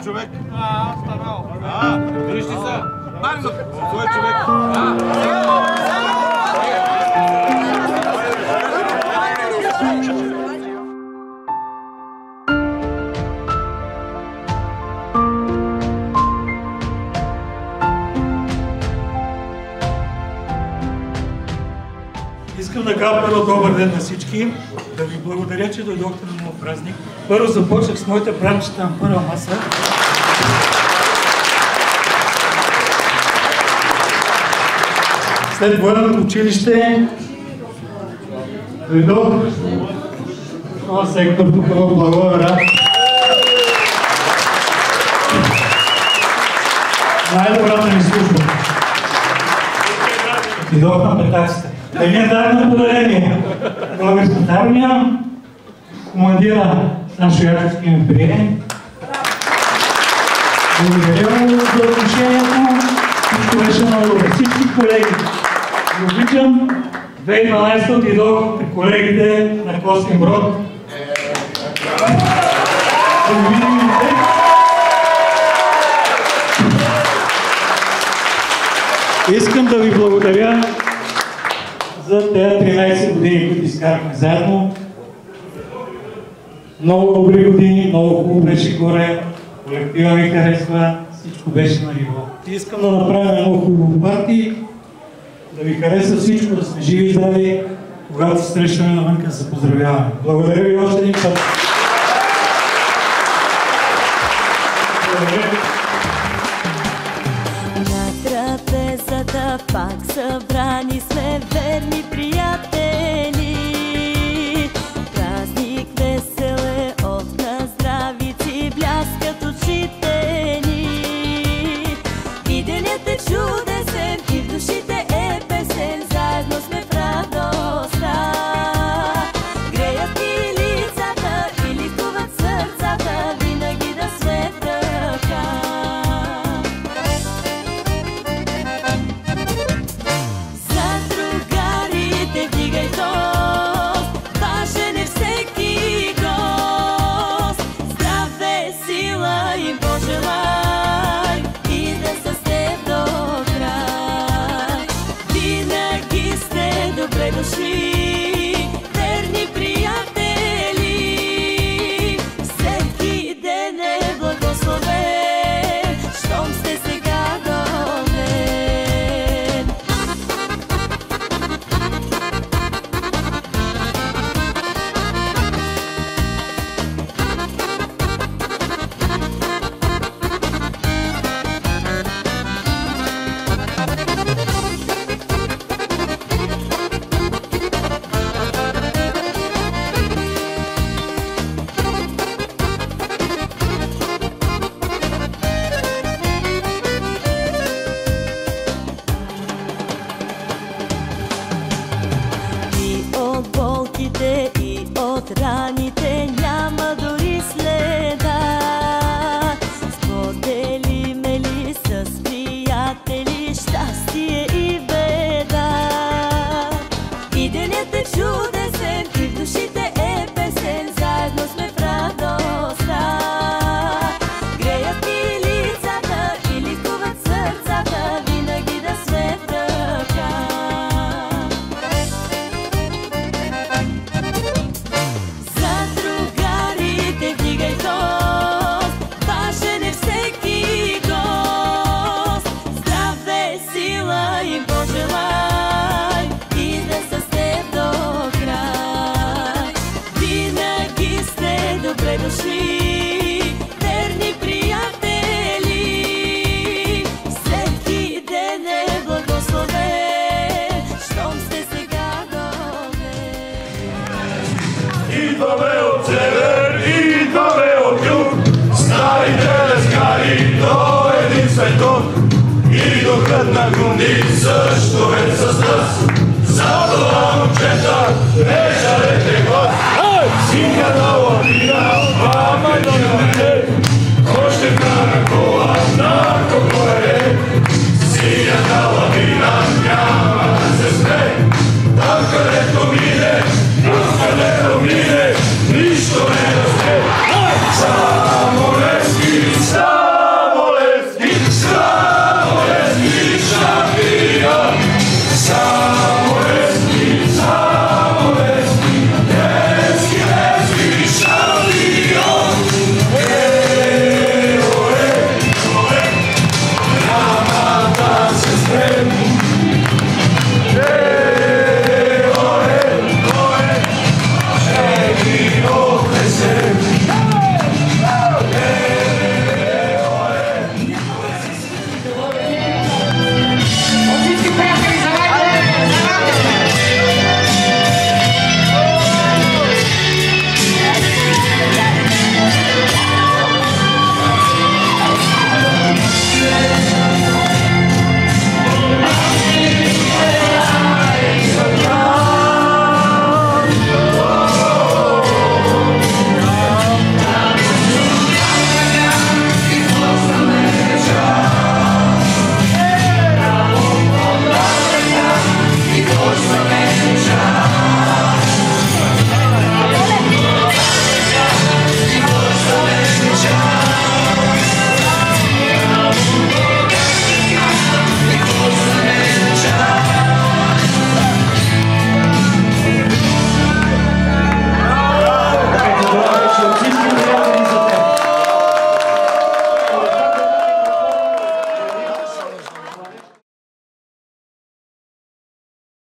човек? Станал. Вижте са. Бързо. Твой човек. Искам да кажа първо добър ден на всички, да ви благодаря, че дойдохте на моят празник. Първо започнах с моите бранчета на първа маса. След военното училище дойдох в сектор тук в Благоевград. Най-добрата ми служба. Дойдох на петаксите. Да ми е дадено подарение. Българската армия, командира Сашо Яковски ме прие. Благодаря му за отношението. Всичко беше много добре. Всички колеги ги обичам. 2012 отидох при колегите на Костин Брод. Да ви видим и те. Искам да ви благодаря за тези 13 години, които изкарахме заедно. Много добри години, много хубаво беше горе, колектива ми харесва, всичко беше на ниво. Искам да направим много хубаво парти, да ви хареса всичко, да сме живи и здрави, когато се срещаме навънка да се поздравяваме. Благодаря ви още един път. Благодаря. Пак събрани сме верни приятели. Празник весел е, на здравици бляскат очите ни. И денят е чудесен, и в душите е песен. Заедно сме в радостта. Греят ни лицата и ликуват сърцата, винаги да сме така. Верни приятели, всеки ден е благословен, щом сте сега до мен. И от раните няма дори следа. Споделиме ли с приятели щастие и беда. И денят е чудесен, и в душите е песен. Заедно сме в радостта. Греят ни лицата и ликуват сърцата, винаги да сме така. Верни приятели, всеки ден е благословен, щом сте сега до мен. Идваме от север, идваме от юг, старите лескари до един светон. И духът на Гунди също е с нас. За това, момчета, не жарете го.